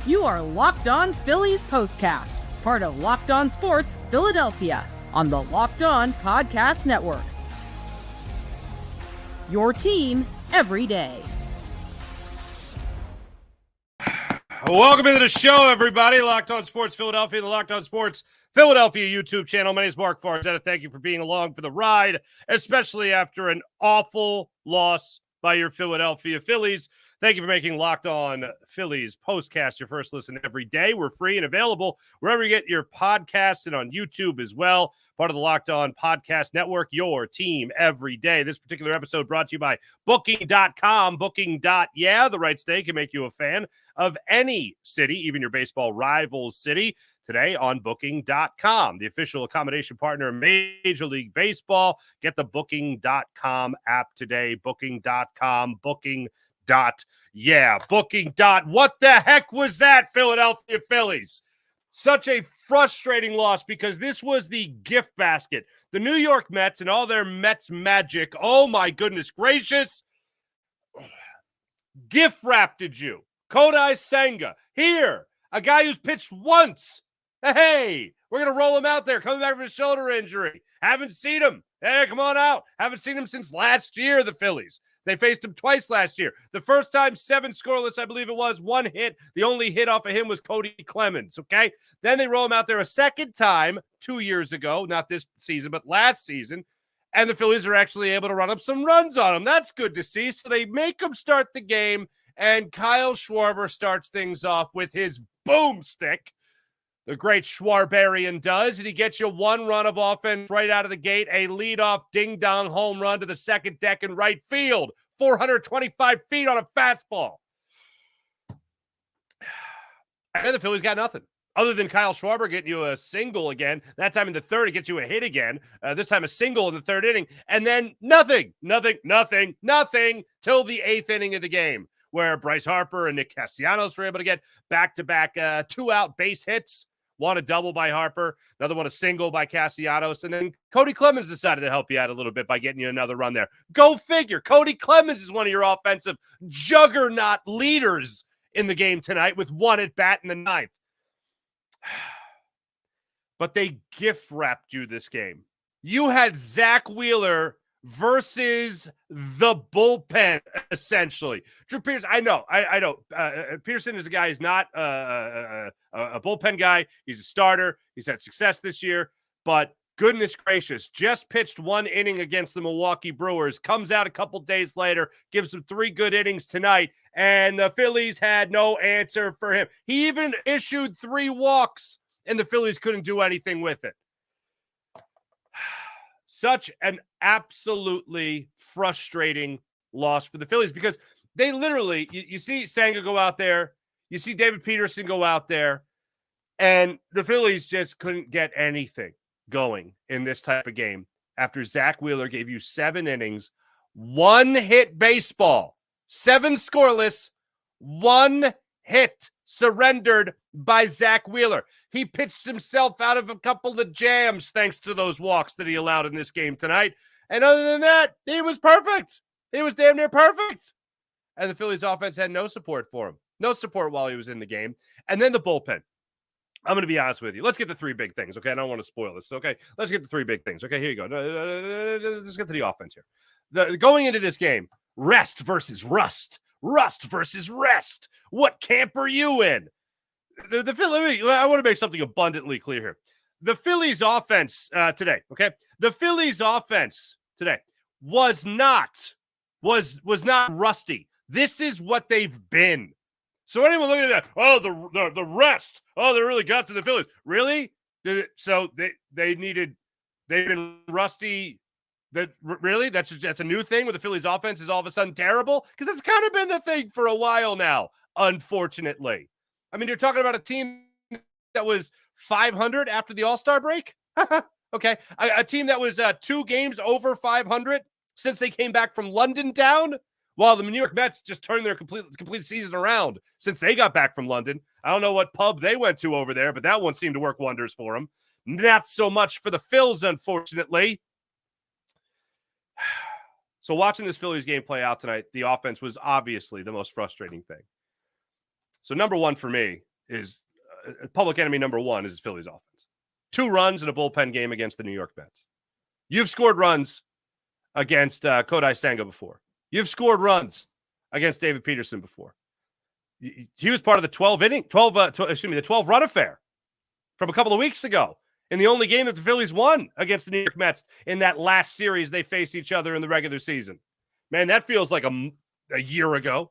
You are Locked On Phillies Postcast, part of Locked On Sports Philadelphia, on the Locked On Podcast Network. Your team every day. Welcome into the show, everybody. Locked On Sports Philadelphia, the Locked On Sports Philadelphia YouTube channel. My name is Mark Farzetta. Thank you for being along for the ride, especially after an awful loss by your Philadelphia Phillies. Thank you for making Locked On Phillies Postcast your first listen every day. We're free and available wherever you get your podcasts and on YouTube as well. Part of the Locked On Podcast Network, your team every day. This particular episode brought to you by Booking.com. Booking.yeah, the right stay can make you a fan of any city, even your baseball rival's city. Today on Booking.com, the official accommodation partner of Major League Baseball. Get the Booking.com app today. Booking.com, Booking.yeah, Booking. What the heck was that, Philadelphia Phillies? Such a frustrating loss because this was the gift basket. The New York Mets and all their Mets magic, oh my goodness gracious, gift wrapped you. Kodai Senga, here, a guy who's pitched once. Hey, we're going to roll him out there, coming back from a shoulder injury. Haven't seen him. Hey, come on out. Haven't seen him since last year, the Phillies. They faced him twice last year. The first time, 7 scoreless, I believe it was, 1 hit. The only hit off of him was Cody Clemens, okay? Then they roll him out there a second time 2 years ago, not this season, but last season, and the Phillies are actually able to run up some runs on him. That's good to see. So they make him start the game, and Kyle Schwarber starts things off with his boomstick. The great Schwarberian does, and he gets you 1 run of offense right out of the gate, a leadoff ding-dong home run to the second deck in right field, 425 feet on a fastball. And the Phillies got nothing. Other than Kyle Schwarber getting you a single again, that time in the third, it gets you a hit again. This time a single in the third inning, and then nothing till the 8th inning of the game, where Bryce Harper and Nick Castellanos were able to get back-to-back 2-out base hits. One a double by Harper, another one a single by Castellanos, and then Cody Clemens decided to help you out a little bit by getting you another run there. Go figure. Cody Clemens is one of your offensive juggernaut leaders in the game tonight with 1 at bat in the 9th. But they gift-wrapped you this game. You had Zack Wheeler versus the bullpen, essentially. Drew Peterson, I know. Peterson is a guy who's not a bullpen guy. He's a starter. He's had success this year. But goodness gracious, just pitched 1 inning against the Milwaukee Brewers, comes out a couple days later, gives them 3 good innings tonight, and the Phillies had no answer for him. He even issued 3 walks, and the Phillies couldn't do anything with it. Such an absolutely frustrating loss for the Phillies because they literally, you see Senga go out there, you see David Peterson go out there, and the Phillies just couldn't get anything going in this type of game after Zack Wheeler gave you 7 innings, 1 hit baseball, 7 scoreless, 1 hit surrendered by Zack Wheeler. He pitched himself out of a couple of jams thanks to those walks that he allowed in this game tonight. And other than that, he was perfect. He was damn near perfect. And the Phillies offense had no support for him. No support while he was in the game. And then the bullpen. I'm going to be honest with you. Let's get the 3 big things, okay? I don't want to spoil this, okay? Let's get the 3 big things, okay? Here you go. Let's get to the offense here. Going into this game, rest versus rust. Rust versus rest. What camp are you in? I want to make something abundantly clear here. The Phillies offense today, okay? The Phillies offense today was not rusty. This is what they've been. So anyone looking at that, oh, the rest. Oh, they really got to the Phillies. Really? So they've been rusty. Really? That's a new thing where the Phillies offense is all of a sudden terrible? Because that's kind of been the thing for a while now, unfortunately. I mean, you're talking about a team that was 500 after the All-Star break? Okay. A team that was 2 games over 500 since they came back from London town, while the New York Mets just turned their complete season around since they got back from London. I don't know what pub they went to over there, but that one seemed to work wonders for them. Not so much for the Phils, unfortunately. So watching this Phillies game play out tonight, the offense was obviously the most frustrating thing. So number one for me is public enemy number one is Phillies offense. 2 runs in a bullpen game against the New York Mets. You've scored runs against Kodai Senga before. You've scored runs against David Peterson before. He was part of the 12 run affair from a couple of weeks ago in the only game that the Phillies won against the New York Mets in that last series they faced each other in the regular season. Man, that feels like a year ago.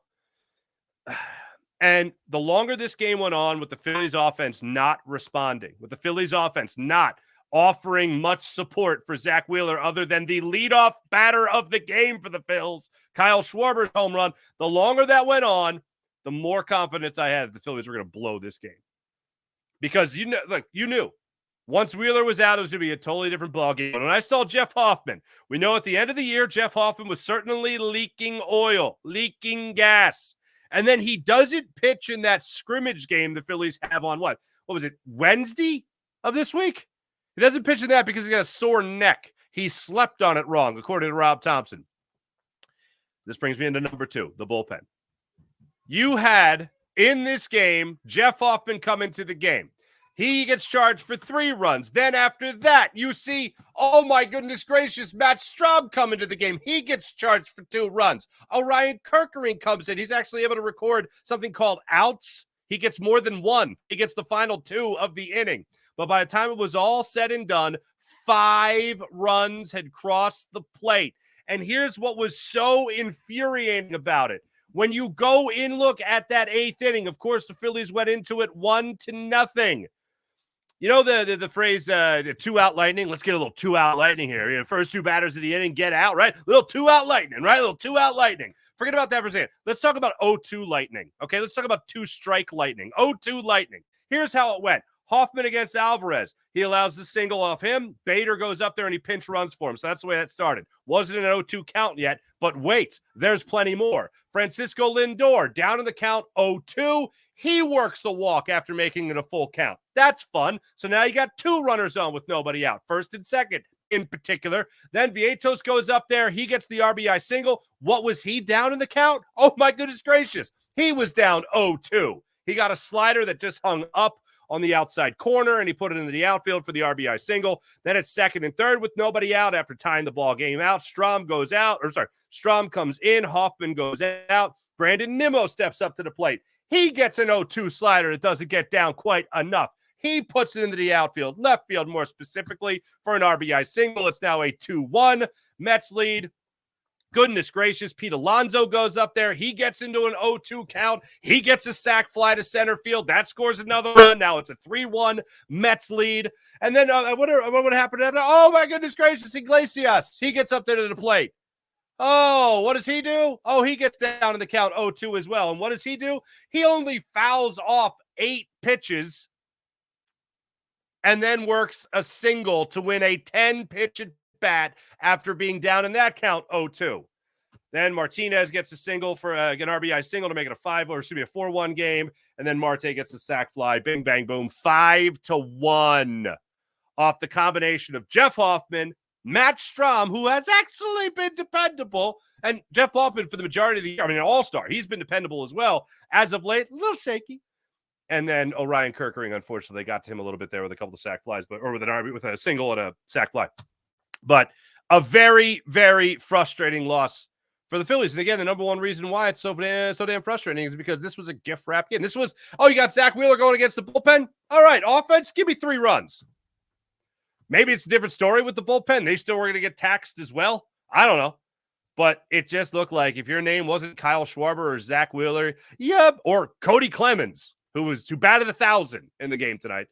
And the longer this game went on with the Phillies offense not responding, with the Phillies offense not offering much support for Zack Wheeler other than the leadoff batter of the game for the Phils, Kyle Schwarber's home run, the longer that went on, the more confidence I had that the Phillies were going to blow this game. Because you knew once Wheeler was out, it was going to be a totally different ballgame. And when I saw Jeff Hoffman, we know at the end of the year, Jeff Hoffman was certainly leaking oil, leaking gas. And then he doesn't pitch in that scrimmage game the Phillies have on what was it, Wednesday of this week? He doesn't pitch in that because he's got a sore neck. He slept on it wrong, according to Rob Thompson. This brings me into number 2, the bullpen. You had, in this game, Jeff Hoffman come into the game. He gets charged for 3 runs. Then after that, you see, oh my goodness gracious, Matt Strahm come into the game. He gets charged for 2 runs. Orion Kerkering comes in. He's actually able to record something called outs. He gets more than 1. He gets the final 2 of the inning. But by the time it was all said and done, 5 runs had crossed the plate. And here's what was so infuriating about it. When you go in, look at that 8th inning, of course, the Phillies went into it 1-0. You know the phrase, 2-out lightning? Let's get a little 2-out lightning here. The first 2 batters of the inning get out, right? Little 2-out lightning, right? Little 2-out lightning. Forget about that for a second. Let's talk about 0-2 lightning, okay? Let's talk about 2-strike lightning. 0-2 lightning. Here's how it went. Hoffman against Alvarez. He allows the single off him. Bader goes up there and he pinch runs for him. So that's the way that started. Wasn't an 0-2 count yet, but wait, there's plenty more. Francisco Lindor down in the count 0-2. He works a walk after making it a full count. That's fun. So now you got 2 runners on with nobody out, first and second in particular. Then Vietos goes up there. He gets the RBI single. What was he down in the count? Oh my goodness gracious. He was down 0-2. He got a slider that just hung up on the outside corner, and he put it into the outfield for the RBI single. Then it's second and third with nobody out after tying the ball game out. Strahm comes in. Hoffman goes out. Brandon Nimmo steps up to the plate. He gets an 0-2 slider that doesn't get down quite enough. He puts it into the outfield, left field more specifically, for an RBI single. It's now a 2-1 Mets lead. Goodness gracious, Pete Alonso goes up there. He gets into an 0-2 count. He gets a sac fly to center field. That scores another run. Now it's a 3-1 Mets lead. And then what would happen after? Oh, my goodness gracious, Iglesias. He gets up there to the plate. Oh, what does he do? Oh, he gets down in the count 0-2 as well. And what does he do? He only fouls off 8 pitches and then works a single to win a 10-pitch bat after being down in that count 0-2. Then Martinez gets a single for an RBI single to make it a 4-1 game. And then Marte gets a sac fly. Bing, bang, boom. 5-1 off the combination of Jeff Hoffman, Matt Strahm, who has actually been dependable, and Jeff Hoffman for the majority of the year. I mean, an all-star. He's been dependable as well. As of late, a little shaky. And then Orion Kerkering, unfortunately, got to him a little bit there with a couple of sac flies, with a single and a sac fly. But a very, very frustrating loss for the Phillies. And again, the number one reason why it's so damn frustrating is because this was a gift wrap game. This was, you got Zack Wheeler going against the bullpen? All right, offense, give me 3 runs. Maybe it's a different story with the bullpen. They still were going to get taxed as well. I don't know. But it just looked like if your name wasn't Kyle Schwarber or Zack Wheeler, or Cody Clemens, who batted 1,000 in the game tonight.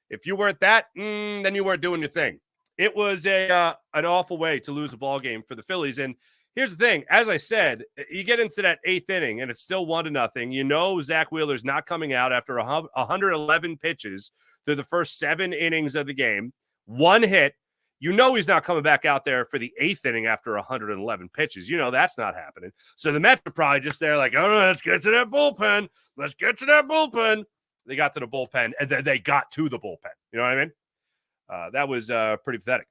If you weren't that, then you weren't doing your thing. It was an awful way to lose a ball game for the Phillies. And here's the thing. As I said, you get into that 8th inning, and it's still 1-0. You know Zack Wheeler's not coming out after 111 pitches through the first 7 innings of the game. 1 hit. You know he's not coming back out there for the 8th inning after 111 pitches. You know that's not happening. So the Mets are probably just there like, let's get to that bullpen. Let's get to that bullpen. They got to the bullpen, and then they got to the bullpen. You know what I mean? That was pretty pathetic.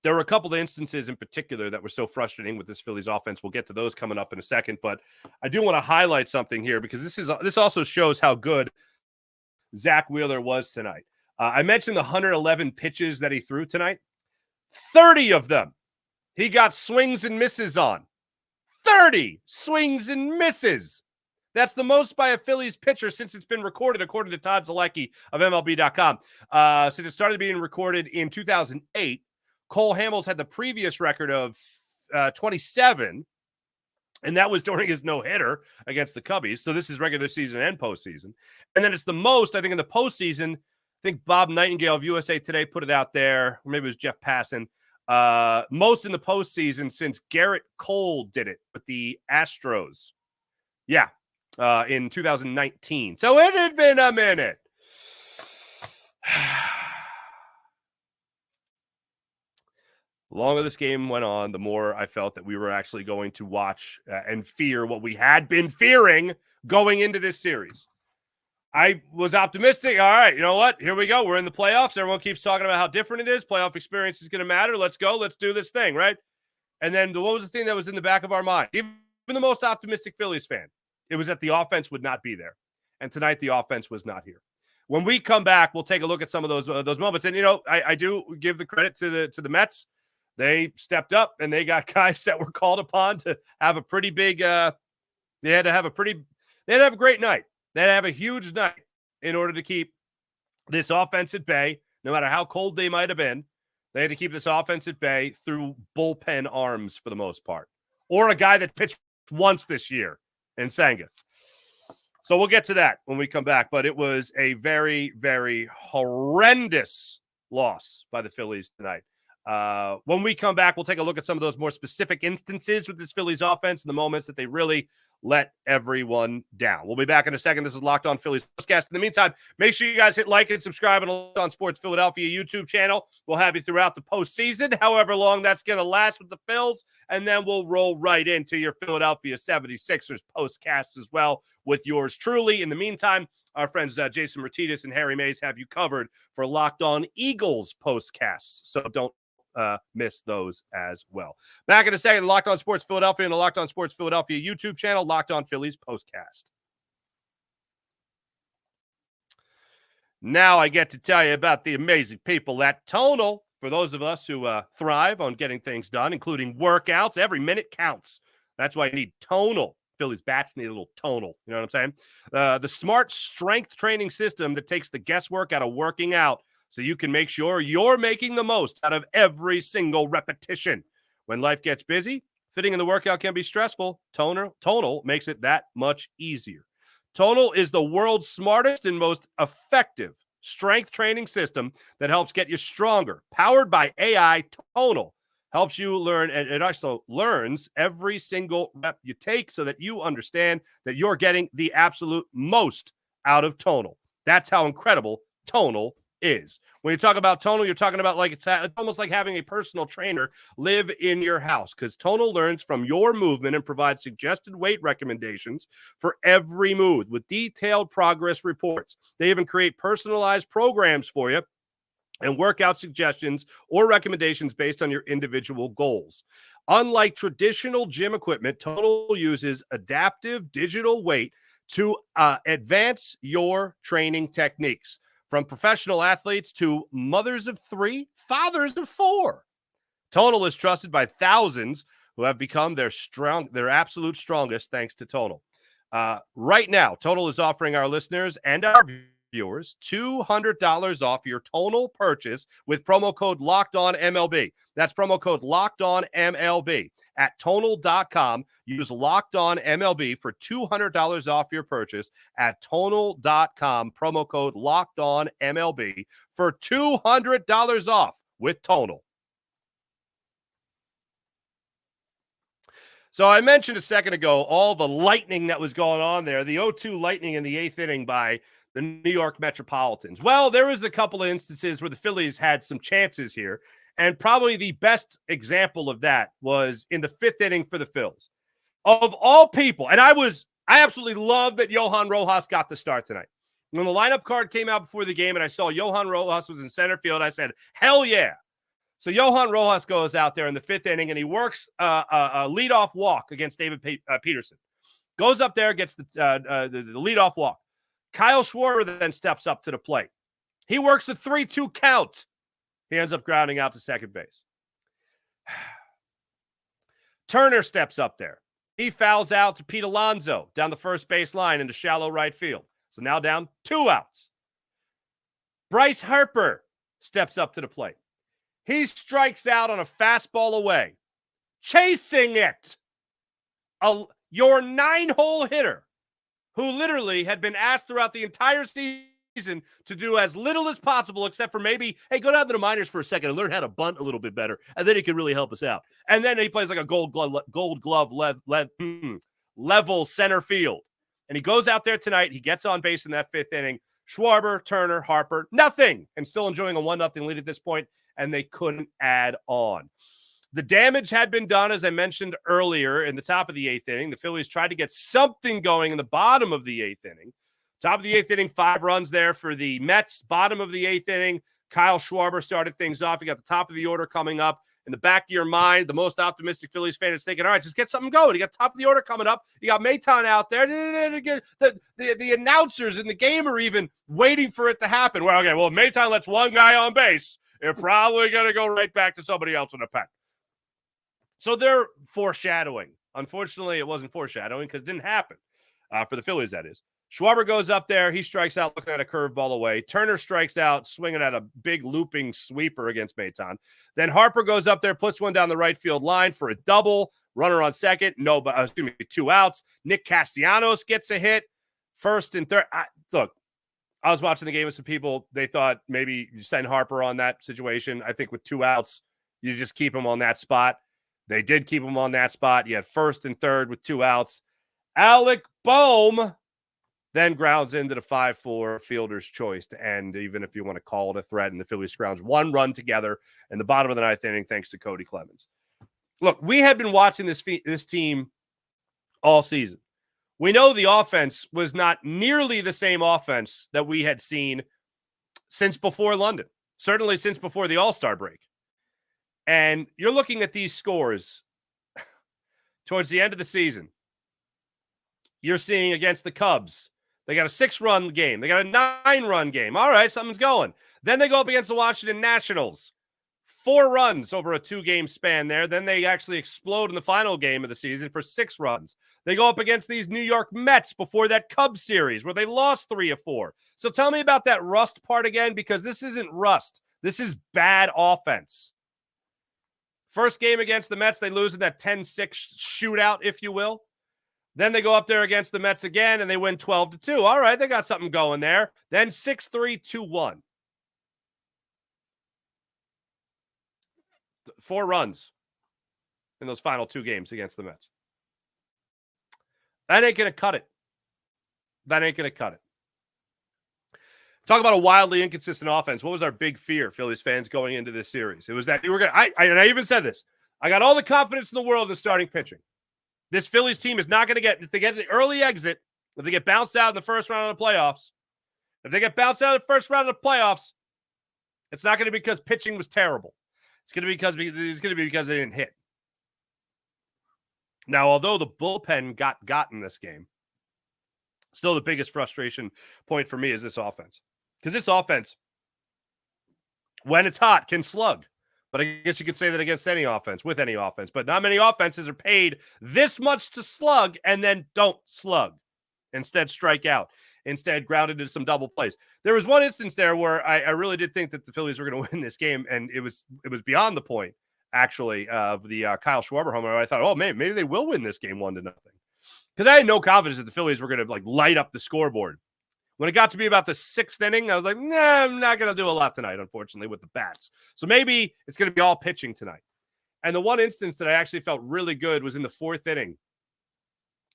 there were a couple of instances in particular that were so frustrating with this Phillies offense. We'll get to those coming up in a second, but I do want to highlight something here because this also shows how good Zack Wheeler was tonight. I mentioned the 111 pitches that he threw tonight. 30 of them he got swings and misses on. 30 swings and misses. That's the most by a Phillies pitcher since it's been recorded, according to Todd Zolecki of MLB.com. Since it started being recorded in 2008, Cole Hamels had the previous record of 27, and that was during his no-hitter against the Cubbies. So this is regular season and postseason. And then it's the most, I think, in the postseason. I think Bob Nightingale of USA Today put it out there, or maybe it was Jeff Passan. Most in the postseason since Garrett Cole did it with the Astros. Yeah, in 2019. So it had been a minute. The longer this game went on, the more I felt that we were actually going to watch and fear what we had been fearing going into this series. I was optimistic. All right, you know what? Here we go. We're in the playoffs. Everyone keeps talking about how different it is. Playoff experience is going to matter. Let's go. Let's do this thing, right? And then what was the thing that was in the back of our mind? Even the most optimistic Phillies fan, it was that the offense would not be there. And tonight, the offense was not here. When we come back, we'll take a look at some of those moments. And, you know, I do give the credit to the Mets. They stepped up and they got guys that were called upon to have a pretty big they had to have a great night. They had to have a huge night in order to keep this offense at bay, no matter how cold they might have been. They had to keep this offense at bay through bullpen arms for the most part, or a guy that pitched once this year in Senga. So we'll get to that when we come back, but it was a very, very horrendous loss by the Phillies tonight. When we come back, we'll take a look at some of those more specific instances with this Phillies offense and the moments that they really let everyone down. We'll be back in a second. This is Locked On Phillies Podcast. In the meantime, make sure you guys hit like and subscribe on the Locked On Sports Philadelphia YouTube channel. We'll have you throughout the postseason, however long that's going to last with the Phils, and then we'll roll right into your Philadelphia 76ers postcasts as well with yours truly. In the meantime, our friends Jason Martinez and Harry Mays have you covered for Locked On Eagles postcasts, so don't miss those as well. Back in a second, Locked On Sports Philadelphia and the Locked On Sports Philadelphia YouTube channel, Locked On Phillies Postcast. Now I get to tell you about the amazing people at Tonal. For those of us who thrive on getting things done, including workouts, every minute counts. That's why you need Tonal. Phillies bats need a little Tonal. You know what I'm saying? The smart strength training system that takes the guesswork out of working out, so you can make sure you're making the most out of every single repetition. When life gets busy, fitting in the workout can be stressful. Tonal makes it that much easier. Tonal is the world's smartest and most effective strength training system that helps get you stronger. Powered by AI, Tonal helps you learn, and it also learns every single rep you take so that you understand that you're getting the absolute most out of Tonal. That's how incredible Tonal is. When you talk about Tonal, you're talking about like it's almost like having a personal trainer live in your house, because Tonal learns from your movement and provides suggested weight recommendations for every move with detailed progress reports. They even create personalized programs for you and workout suggestions or recommendations based on your individual goals. Unlike traditional gym equipment, Tonal uses adaptive digital weight to advance your training techniques. From professional athletes to mothers of 3, fathers of 4. Tonal is trusted by thousands who have become their absolute strongest thanks to Tonal. Right now, Tonal is offering our listeners and our viewers $200 off your Tonal purchase with promo code LOCKEDONMLB. That's promo code LOCKEDONMLB. At Tonal.com, use LOCKEDONMLB for $200 off your purchase at Tonal.com. Promo code LOCKEDONMLB for $200 off with Tonal. So I mentioned a second ago all the lightning that was going on there, the 0-2 lightning in the 8th inning by the New York Metropolitans. Well, there was a couple of instances where the Phillies had some chances here. And probably the best example of that was in the 5th inning for the Phils. Of all people, and I absolutely love that Johan Rojas got the start tonight. When the lineup card came out before the game and I saw Johan Rojas was in center field, I said, hell yeah. So Johan Rojas goes out there in the 5th inning, and he works a leadoff walk against David Peterson. Goes up there, gets the leadoff walk. Kyle Schwarber then steps up to the plate. He works a 3-2 count. He ends up grounding out to second base. Turner steps up there. He fouls out to Pete Alonso down the first base line into shallow right field. So now down 2 outs. Bryce Harper steps up to the plate. He strikes out on a fastball away. Chasing it. Your 9-hole hitter, who literally had been asked throughout the entire season to do as little as possible, except for maybe, hey, go down to the minors for a second and learn how to bunt a little bit better, and then he could really help us out. And then he plays like a gold glove level center field. And he goes out there tonight. He gets on base in that 5th inning. Schwarber, Turner, Harper, nothing, and still enjoying a 1-0 lead at this point, and they couldn't add on. The damage had been done, as I mentioned earlier, in the top of the 8th inning. The Phillies tried to get something going in the bottom of the 8th inning. Top of the 8th inning, 5 runs there for the Mets. Bottom of the 8th inning, Kyle Schwarber started things off. You got the top of the order coming up. In the back of your mind, the most optimistic Phillies fan is thinking, all right, just get something going. You got top of the order coming up. You got Maton out there. The announcers in the game are even waiting for it to happen. Well, okay, well, if Maton lets one guy on base, they're probably going to go right back to somebody else in the pen. So they're foreshadowing. Unfortunately, it wasn't foreshadowing because it didn't happen for the Phillies, that is. Schwarber goes up there. He strikes out looking at a curveball away. Turner strikes out swinging at a big looping sweeper against Maton. Then Harper goes up there, puts one down the right field line for a double. Runner on second. 2 outs. Nick Castellanos gets a hit. First and third. Look, I was watching the game with some people. They thought maybe you send Harper on that situation. I think with 2 outs, you just keep him on that spot. They did keep him on that spot. You had first and third with 2 outs. Alec Boehm then grounds into the 5-4 fielder's choice to end, even if you want to call it a threat. And the Phillies scrounge 1 run together in the bottom of the 9th inning, thanks to Cody Clemens. Look, we had been watching this team all season. We know the offense was not nearly the same offense that we had seen since before London, certainly since before the All-Star break. And you're looking at these scores towards the end of the season. You're seeing against the Cubs, they got a 6-run game. They got a 9-run game. All right, something's going. Then they go up against the Washington Nationals. 4 runs over a 2-game span there. Then they actually explode in the final game of the season for 6 runs. They go up against these New York Mets before that Cubs series where they lost 3 of 4. So tell me about that rust part again, because this isn't rust. This is bad offense. First game against the Mets, they lose in that 10-6 shootout, if you will. Then they go up there against the Mets again, and they win 12-2. All right, they got something going there. Then 6-3, 2-1. 4 runs in those final 2 games against the Mets. That ain't going to cut it. That ain't going to cut it. Talk about a wildly inconsistent offense. What was our big fear, Phillies fans, going into this series? It was that you were going to, and I even said this, I got all the confidence in the world in starting pitching. This Phillies team is not going to get, if they get the early exit, if they get bounced out in the first round of the playoffs, it's not going to be because pitching was terrible. It's going to be because they didn't hit. Now, although the bullpen got in this game, still the biggest frustration point for me is this offense. Because this offense, when it's hot, can slug. But I guess you could say that against any offense, with any offense. But not many offenses are paid this much to slug and then don't slug. Instead, strike out. Instead, grounded into some double plays. There was one instance there where I really did think that the Phillies were going to win this game, and it was beyond the point, actually, of the Kyle Schwarber home run. I thought, oh, man, maybe they will win this game 1-0. Because I had no confidence that the Phillies were going to light up the scoreboard. When it got to be about the 6th inning, I was like, nah, I'm not going to do a lot tonight, unfortunately, with the bats. So maybe it's going to be all pitching tonight. And the one instance that I actually felt really good was in the 4th inning.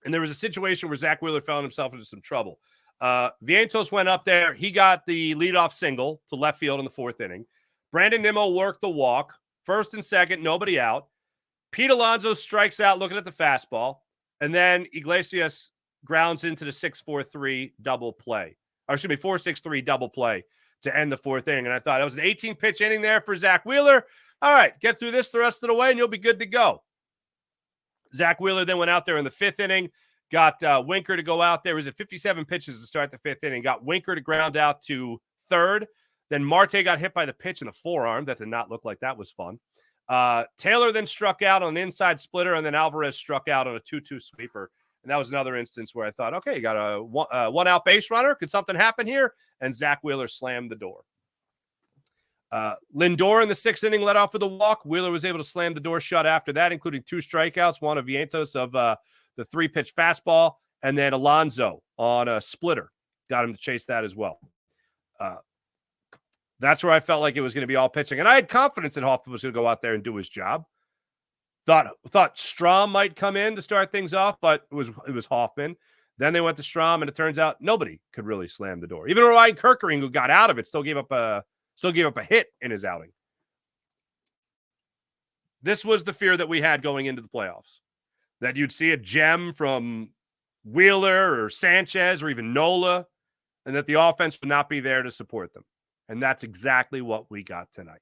And there was a situation where Zack Wheeler found himself into some trouble. Vientos went up there. He got the leadoff single to left field in the 4th inning. Brandon Nimmo worked the walk. First and second, nobody out. Pete Alonso strikes out looking at the fastball. And then Iglesias grounds into the 6-4-3 double play. Or excuse me, 4-6-3 double play to end the 4th inning. And I thought it was an 18-pitch inning there for Zack Wheeler. All right, get through this the rest of the way, and you'll be good to go. Zack Wheeler then went out there in the 5th inning, got Winker to go out there. It was at 57 pitches to start the 5th inning, got Winker to ground out to 3rd. Then Marte got hit by the pitch in the forearm. That did not look like that was fun. Taylor then struck out on an inside splitter, and then Alvarez struck out on a 2-2 sweeper. And that was another instance where I thought, okay, you got a one-out base runner. Could something happen here? And Zack Wheeler slammed the door. Lindor in the 6th inning led off with a walk. Wheeler was able to slam the door shut after that, including 2 strikeouts, one of Vientos of the 3-pitch fastball, and then Alonso on a splitter. Got him to chase that as well. That's where I felt like it was going to be all pitching. And I had confidence that Hoffman was going to go out there and do his job. Thought Strahm might come in to start things off, but it was Hoffman. Then they went to Strahm, and it turns out nobody could really slam the door. Even Orion Kerkering, who got out of it, still gave up a hit in his outing. This was the fear that we had going into the playoffs, that you'd see a gem from Wheeler or Sanchez or even Nola, and that the offense would not be there to support them. And that's exactly what we got tonight.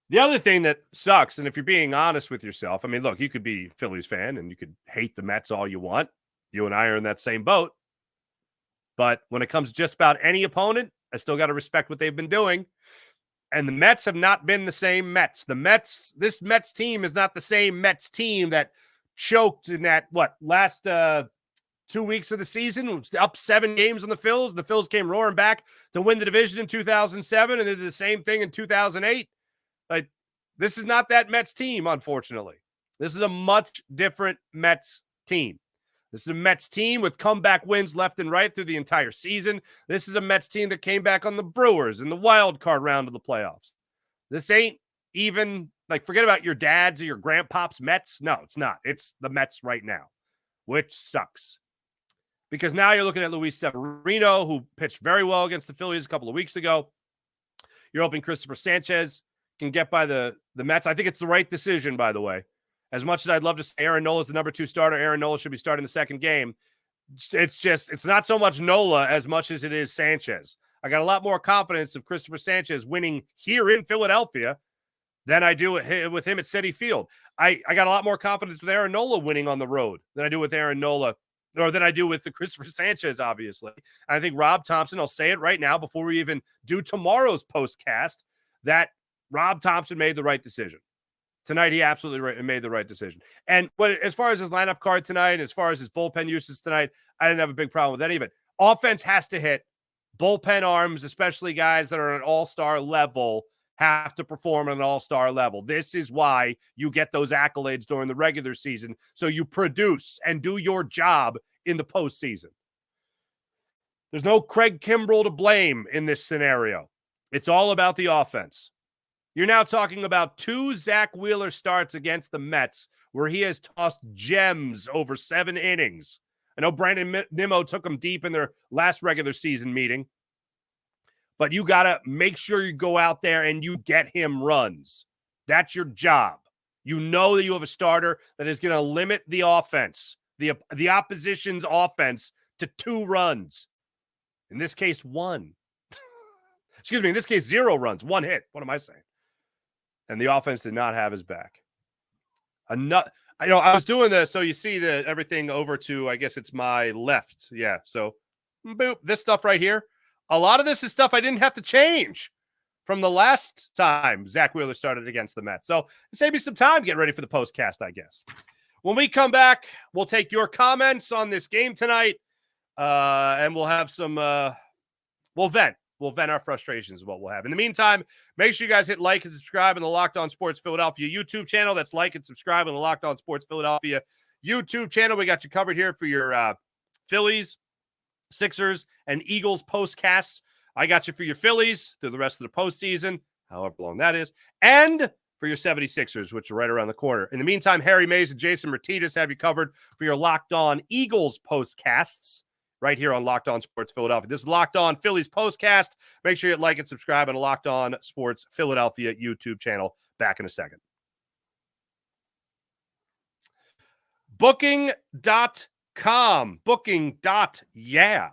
The other thing that sucks, and if you're being honest with yourself, I mean, look, you could be a Phillies fan and you could hate the Mets all you want. You and I are in that same boat. But when it comes to just about any opponent, I still got to respect what they've been doing. And the Mets have not been the same Mets. This Mets team is not the same Mets team that choked in that, last 2 weeks of the season, it was up 7 games on the Phils. The Phils came roaring back to win the division in 2007, and they did the same thing in 2008. Like, this is not that Mets team, unfortunately. This is a much different Mets team. This is a Mets team with comeback wins left and right through the entire season. This is a Mets team that came back on the Brewers in the wild card round of the playoffs. This ain't even, forget about your dad's or your grandpop's Mets. No, it's not. It's the Mets right now, which sucks. Because now you're looking at Luis Severino, who pitched very well against the Phillies a couple of weeks ago. You're hoping Christopher Sanchez can get by the Mets. I think it's the right decision, by the way. As much as I'd love to say Aaron Nola is the number 2 starter, Aaron Nola should be starting the second game. It's not so much Nola as much as it is Sanchez. I got a lot more confidence of Christopher Sanchez winning here in Philadelphia than I do with him at Citi Field. I got a lot more confidence with Aaron Nola winning on the road than I do with Aaron Nola, or than I do with the Christopher Sanchez, obviously. I think Rob Thompson, I'll say it right now before we even do tomorrow's postcast, that Rob Thompson made the right decision. Tonight, he absolutely made the right decision. And as far as his lineup card tonight, as far as his bullpen usage tonight, I didn't have a big problem with any of it. Offense has to hit. Bullpen arms, especially guys that are at an all-star level, have to perform at an all-star level. This is why you get those accolades during the regular season, so you produce and do your job in the postseason. There's no Craig Kimbrell to blame in this scenario. It's all about the offense. You're now talking about 2 Zack Wheeler starts against the Mets where he has tossed gems over 7 innings. I know Brandon Nimmo took him deep in their last regular season meeting, but you got to make sure you go out there and you get him runs. That's your job. You know that you have a starter that is going to limit the offense, the opposition's offense, to 2 runs. In this case, 1. Excuse me, in this case, 0 runs, 1 hit. What am I saying? And the offense did not have his back. I was doing this, so you see everything over to, I guess it's my left. Yeah, so boop, this stuff right here. A lot of this is stuff I didn't have to change from the last time Zack Wheeler started against the Mets. So it saved me some time getting ready for the postcast, I guess. When we come back, we'll take your comments on this game tonight, and we'll have some we'll vent. We'll vent our frustrations is what we'll have. In the meantime, make sure you guys hit like and subscribe on the Locked On Sports Philadelphia YouTube channel. That's like and subscribe on the Locked On Sports Philadelphia YouTube channel. We got you covered here for your Phillies, Sixers, and Eagles postcasts. I got you for your Phillies through the rest of the postseason, however long that is, and for your 76ers, which are right around the corner. In the meantime, Harry Mays and Jason Martinez have you covered for your Locked On Eagles postcasts right here on Locked On Sports Philadelphia. This is Locked On Phillies postcast. Make sure you like and subscribe on the Locked On Sports Philadelphia YouTube channel. Back in a second. Booking.com. Yeah.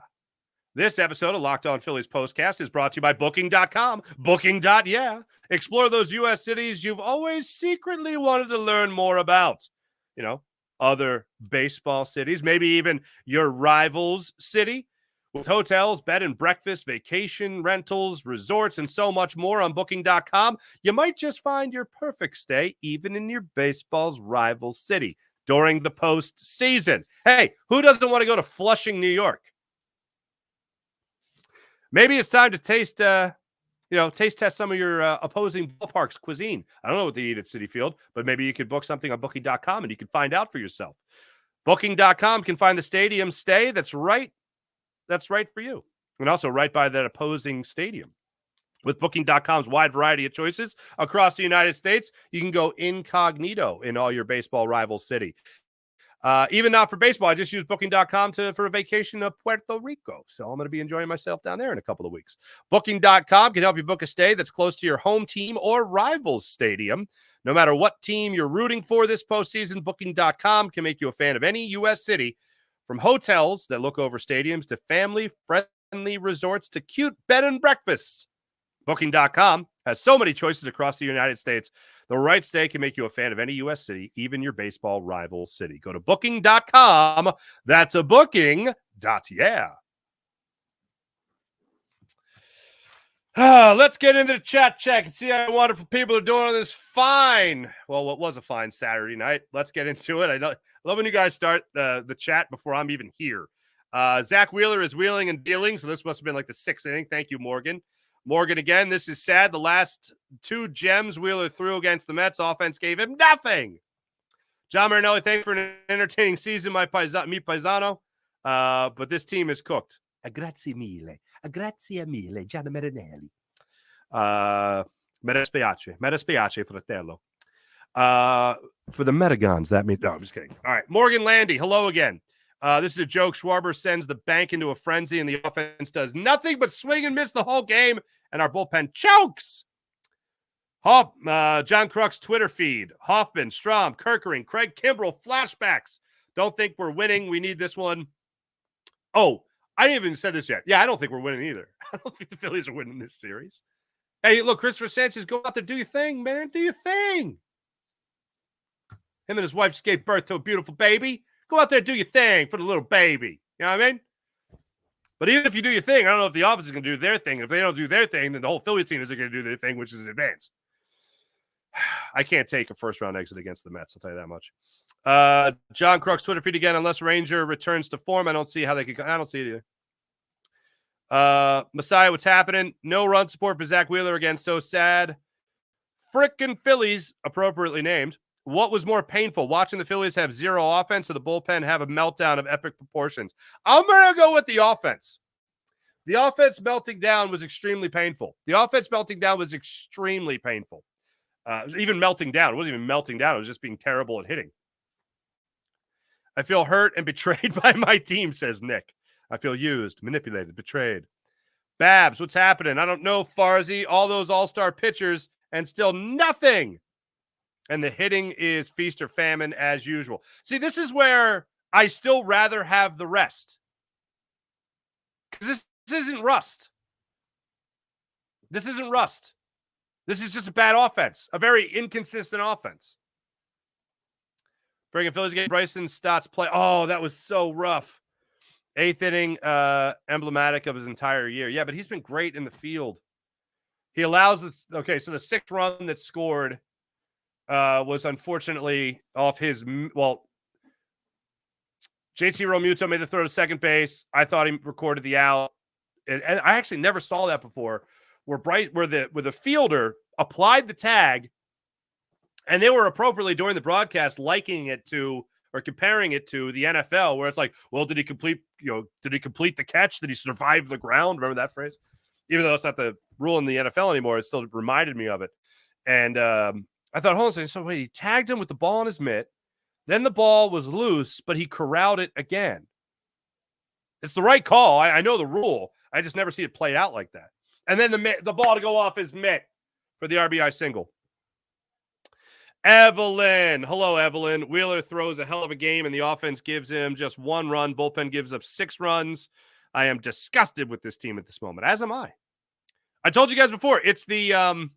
This episode of Locked On Phillies Postcast is brought to you by Booking.com. Booking.yeah. Explore those U.S. cities you've always secretly wanted to learn more about. You know, other baseball cities, maybe even your rival's city. With hotels, bed and breakfast, vacation rentals, resorts, and so much more on Booking.com, you might just find your perfect stay even in your baseball's rival city during the postseason. Hey, who doesn't want to go to Flushing, New York? Maybe it's time to taste test some of your opposing ballpark's cuisine. I don't know what they eat at Citi Field, but maybe you could book something on Booking.com and you can find out for yourself. Booking.com can find the stadium stay that's right for you, and also right by that opposing stadium. With Booking.com's wide variety of choices across the United States, you can go incognito in all your baseball rival city. Even not for baseball, I just use Booking.com for a vacation to Puerto Rico. So I'm going to be enjoying myself down there in a couple of weeks. Booking.com can help you book a stay that's close to your home team or rival's stadium. No matter what team you're rooting for this postseason, Booking.com can make you a fan of any U.S. city, from hotels that look over stadiums to family-friendly resorts to cute bed and breakfasts. Booking.com has so many choices across the United States. The right stay can make you a fan of any U.S. city, even your baseball rival city. Go to Booking.com. That's a booking.yeah. Let's get into the chat check and see how wonderful people are doing on this fine, well, what was a fine Saturday night. Let's get into it. I love when you guys start the chat before I'm even here. Zack Wheeler is wheeling and dealing, so this must have been like the 6th inning. Thank you, Morgan. Morgan again, this is sad. The last 2 gems Wheeler threw against the Mets offense gave him nothing. John Marinelli, thanks for an entertaining season, mi paisano. But this team is cooked. Grazie mille, John Marinelli. Me dispiace, fratello. For the Metagons, that means, no, I'm just kidding. All right, Morgan Landy, hello again. This is a joke. Schwarber sends the bank into a frenzy, and the offense does nothing but swing and miss the whole game, and our bullpen chokes. John Kruk's Twitter feed. Hoffman, Strahm, Kerkering, Craig Kimbrell, flashbacks. Don't think we're winning. We need this one. Oh, I didn't even say this yet. Yeah, I don't think we're winning either. I don't think the Phillies are winning this series. Hey, look, Christopher Sanchez, go out there, do your thing, man. Do your thing. Him and his wife just gave birth to a beautiful baby. Go out there, do your thing for the little baby. You know what I mean? But even if you do your thing, I don't know if the office is going to do their thing. If they don't do their thing, then the whole Phillies team isn't going to do their thing, which is in advance. I can't take a first-round exit against the Mets, I'll tell you that much. John Kruk's Twitter feed again. Unless Ranger returns to form, I don't see how they could. I don't see it either. Messiah, what's happening? No run support for Zack Wheeler again. So sad. Frickin' Phillies, appropriately named. What was more painful, watching the Phillies have zero offense or the bullpen have a meltdown of epic proportions? I'm going to go with the offense. The offense melting down was extremely painful. Even melting down. It wasn't even melting down. It was just being terrible at hitting. I feel hurt and betrayed by my team, says Nick. I feel used, manipulated, betrayed. Babs, what's happening? I don't know, Farzy. All those all-star pitchers and still nothing. And the hitting is feast or famine as usual. See, this is where I still rather have the rest. Because this isn't rust. This isn't rust. This is just a bad offense. A very inconsistent offense. Friggin' Phillies get Bryson Stott's play. Oh, that was so rough. 8th inning, emblematic of his entire year. Yeah, but he's been great in the field. He allows so the 6th run that scored was unfortunately off his, JT Realmuto made the throw to second base. I thought he recorded the out. And I actually never saw that before, where the fielder applied the tag, and they were appropriately during the broadcast likening it to or comparing it to the NFL, where it's like, well, did he complete the catch? Did he survive the ground? Remember that phrase? Even though it's not the rule in the NFL anymore, it still reminded me of it. And I thought, hold on a second. So wait, he tagged him with the ball in his mitt. Then the ball was loose, but he corralled it again. It's the right call. I know the rule. I just never see it played out like that. And then the ball to go off his mitt for the RBI single. Evelyn. Hello, Evelyn. Wheeler throws a hell of a game, and the offense gives him just 1 run. Bullpen gives up 6 runs. I am disgusted with this team at this moment, as am I. I told you guys before, it's the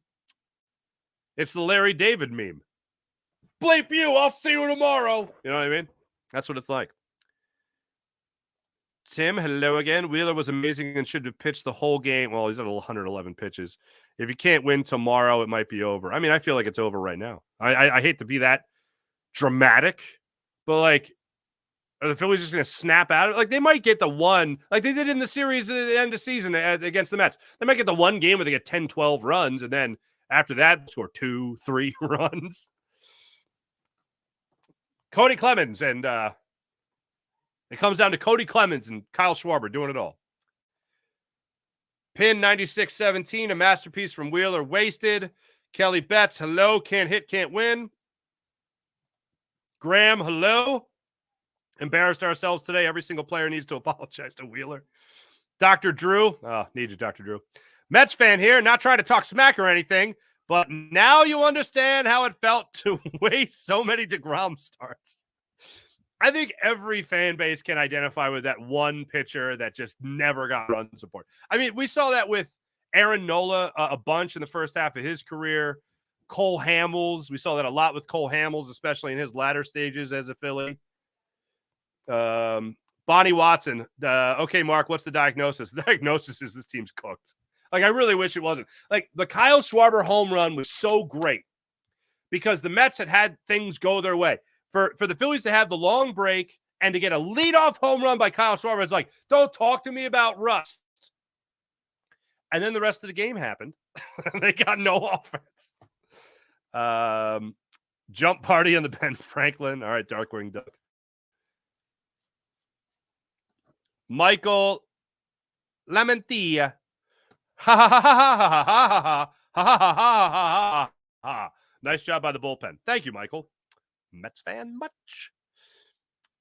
Larry David meme. Bleep you, I'll see you tomorrow. You know what I mean? That's what it's like. Tim, hello again. Wheeler was amazing and should have pitched the whole game. Well, he's at 111 pitches. If you can't win tomorrow, it might be over. I mean, I feel like it's over right now. I hate to be that dramatic, but like, are the Phillies just going to snap out of it? Like, they might get the one, like they did in the series at the end of the season against the Mets. They might get the one game where they get 10, 12 runs, and then after that, score 2, 3 runs. Cody Clemens, and it comes down to Cody Clemens and Kyle Schwarber doing it all. Pin 9617, a masterpiece from Wheeler, wasted. Kelly Betts, hello, can't hit, can't win. Graham, hello. Embarrassed ourselves today. Every single player needs to apologize to Wheeler. Dr. Drew, need you, Dr. Drew. Mets fan here, not trying to talk smack or anything, but now you understand how it felt to waste so many DeGrom starts. I think every fan base can identify with that one pitcher that just never got run support. I mean, we saw that with Aaron Nola a bunch in the first half of his career. Cole Hamels, we saw that a lot with Cole Hamels, especially in his latter stages as a Philly. Bonnie Watson, okay, Mark, what's the diagnosis? The diagnosis is this team's cooked. Like, I really wish it wasn't. Like, the Kyle Schwarber home run was so great because the Mets had things go their way. For the Phillies to have the long break and to get a leadoff home run by Kyle Schwarber, it's like, don't talk to me about rust. And then the rest of the game happened. They got no offense. Jump party on the Ben Franklin. All right, Darkwing Duck. Michael Lamentilla. Ha ha ha ha ha ha ha ha ha ha ha. Nice job by the bullpen. Thank you, Michael. Mets fan much?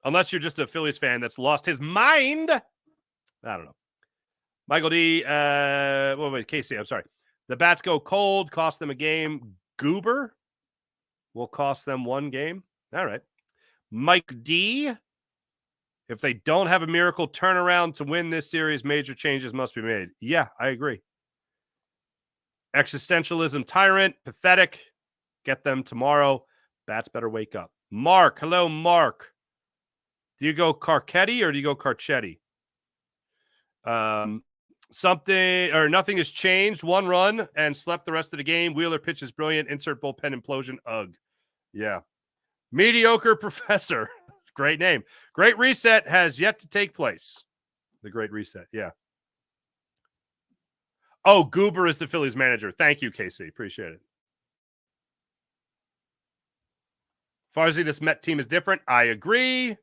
Unless you're just a Phillies fan that's lost his mind. I don't know. Michael D. Casey, I'm sorry. The bats go cold, cost them a game. Goober will cost them one game. All right. Mike D. If they don't have a miracle turnaround to win this series, major changes must be made. Yeah, I agree. Existentialism tyrant, pathetic. Get them tomorrow. Bats better wake up. Mark, hello, Mark. Do you go Carcetti or do you go Carcetti? Something or nothing has changed. One run and slept the rest of the game. Wheeler pitches brilliant. Insert bullpen implosion. Ugh. Yeah. Mediocre professor. Great name. Great reset has yet to take place. The great reset. Yeah. Oh, Goober is the Phillies manager. Thank you, Casey. Appreciate it. Farzy, this Met team is different. I agree.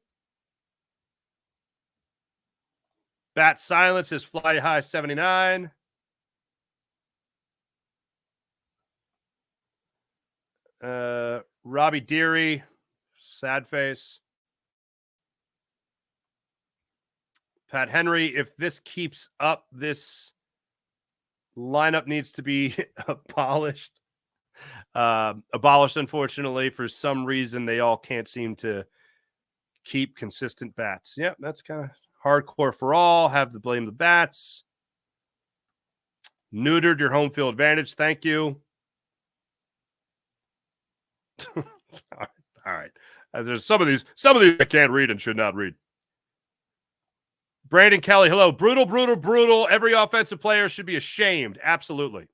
Bat silence is fly high 79. Robbie Deary, sad face. Pat Henry, if this keeps up, this lineup needs to be abolished. Unfortunately, for some reason they all can't seem to keep consistent bats. Yep, that's kind of hardcore for all. Have to blame the bats. Neutered your home field advantage. Thank you. All right. There's some of these I can't read and should not read. Brandon Kelly, hello. Brutal. Every offensive player should be ashamed. Absolutely.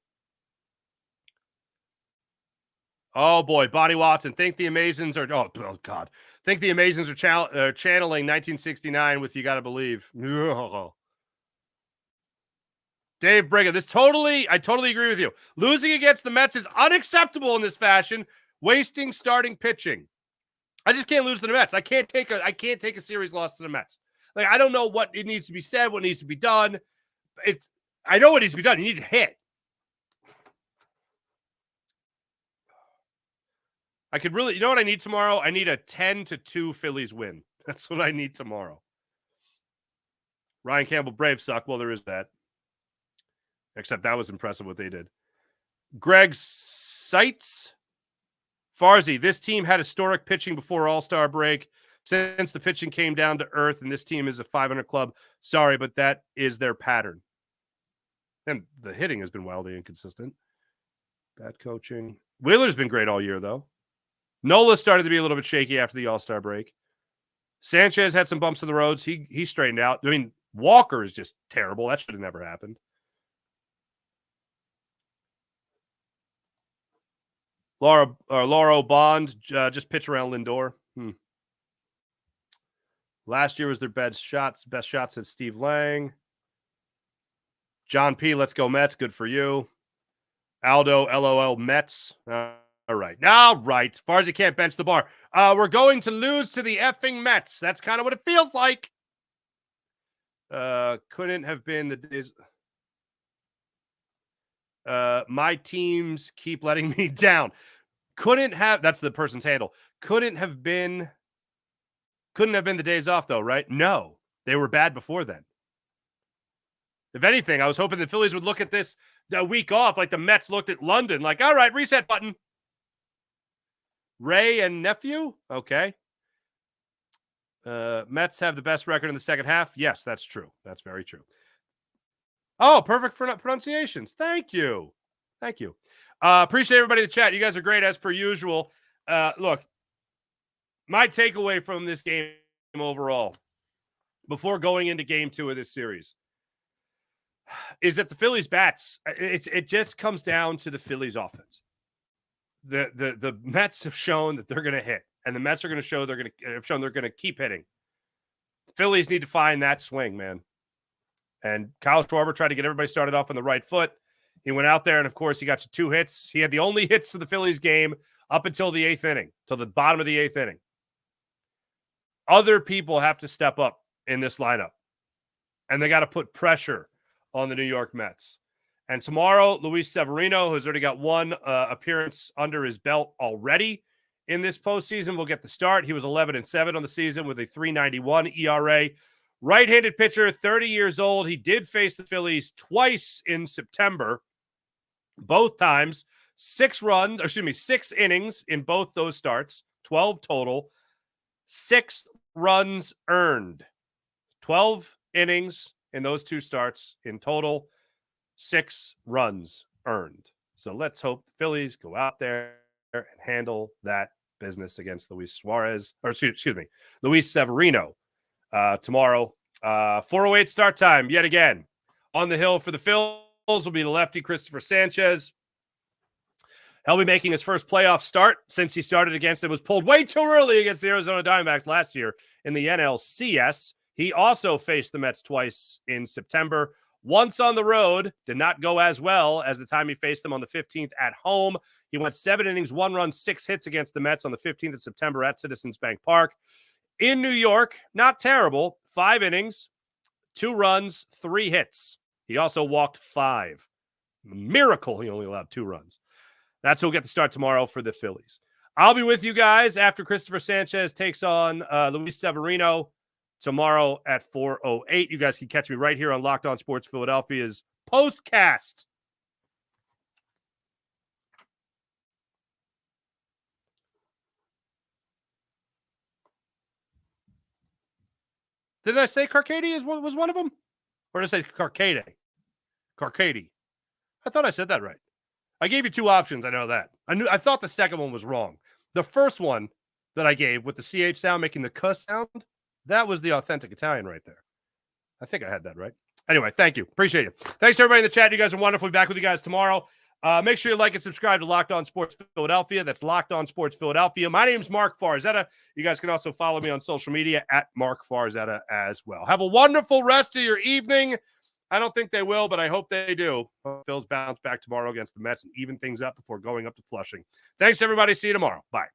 Oh, boy. Bonnie Watson. Think the Amazons are... Oh, God. Think the Amazons are channeling 1969 with You Gotta Believe. Dave Brigham. I totally agree with you. Losing against the Mets is unacceptable in this fashion. Wasting starting pitching. I just can't lose to the Mets. I can't take a series loss to the Mets. Like, I don't know what it needs to be said, what needs to be done. I know what needs to be done. You need to hit. I could really, you know what I need tomorrow? I need a 10-2 Phillies win. That's what I need tomorrow. Ryan Campbell, Braves suck. Well, there is that. Except that was impressive what they did. Greg Seitz. Farzy, this team had historic pitching before All-Star break. since the pitching came down to earth and this team is a 500 club. Sorry, but that is their pattern. And the hitting has been wildly inconsistent. Bad coaching. Wheeler's been great all year, though. Nola started to be a little bit shaky after the All-Star break. Sanchez had some bumps in the roads. He straightened out. I mean, Walker is just terrible. That should have never happened. Lauro Bond just pitch around Lindor. Last year was their best shots. Best shots, said Steve Lang. John P, let's go Mets. Good for you. Aldo, LOL, Mets. All right. All right. As far as you can't bench the bar. We're going to lose to the effing Mets. That's kind of what it feels like. Couldn't have been the days. My teams keep letting me down. Couldn't have. That's the person's handle. Couldn't have been the days off, though, right? No. They were bad before then. If anything, I was hoping the Phillies would look at this the week off like the Mets looked at London. Like, all right, reset button. Ray and nephew? Okay. Mets have the best record in the second half. Yes, that's true. That's very true. Oh, perfect for pronunciations. Thank you. Thank you. Appreciate everybody in the chat. You guys are great as per usual. Look, my takeaway from this game overall, before going into game 2 of this series, is that the Phillies bats, it just comes down to the Phillies offense. The Mets have shown that they're going to hit, and the Mets are going to show they're going to keep hitting. The Phillies need to find that swing, man. And Kyle Schwarber tried to get everybody started off on the right foot. He went out there, and of course, he got you 2 hits. He had the only hits of the Phillies game up until the 8th inning, till the bottom of the 8th inning. Other people have to step up in this lineup, and they got to put pressure on the New York Mets. And tomorrow, Luis Severino, who's already got 1 appearance under his belt already in this postseason, will get the start. He was 11-7 on the season with a 3.91 ERA. Right-handed pitcher, 30 years old. He did face the Phillies twice in September. Both times, 6 innings in both those starts, 12 total, 6 runs earned. 12 innings in those 2 starts in total, 6 runs earned. So let's hope the Phillies go out there and handle that business against Luis Severino tomorrow. 4:08 start time yet again. On the hill for the Phils will be the lefty Christopher Sanchez. He'll be making his first playoff start since he started against it. Was pulled way too early against the Arizona Diamondbacks last year in the NLCS. He also faced the Mets twice in September. Once on the road, did not go as well as the time he faced them on the 15th at home. He went 7 innings, 1 run, 6 hits against the Mets on the 15th of September at Citizens Bank Park. In New York, not terrible. 5 innings, 2 runs, 3 hits. He also walked 5. Miracle he only allowed 2 runs. That's who'll get the start tomorrow for the Phillies. I'll be with you guys after Christopher Sanchez takes on Luis Severino tomorrow at 4:08. You guys can catch me right here on Locked On Sports Philadelphia's POSTCAST. Did I say Carcady was one of them? Or did I say Carcade? Carcady. I thought I said that right. I gave you 2 options. I know that. I thought the second one was wrong. The first one that I gave with the CH sound making the cuss sound, that was the authentic Italian right there. I think I had that right. Anyway, thank you. Appreciate it. Thanks, everybody in the chat. You guys are wonderful. We'll be back with you guys tomorrow. Make sure you like and subscribe to Locked On Sports Philadelphia. That's Locked On Sports Philadelphia. My name's Mark Farzetta. You guys can also follow me on social media at Mark Farzetta as well. Have a wonderful rest of your evening. I don't think they will, but I hope they do. Phil's bounce back tomorrow against the Mets and even things up before going up to Flushing. Thanks, everybody. See you tomorrow. Bye.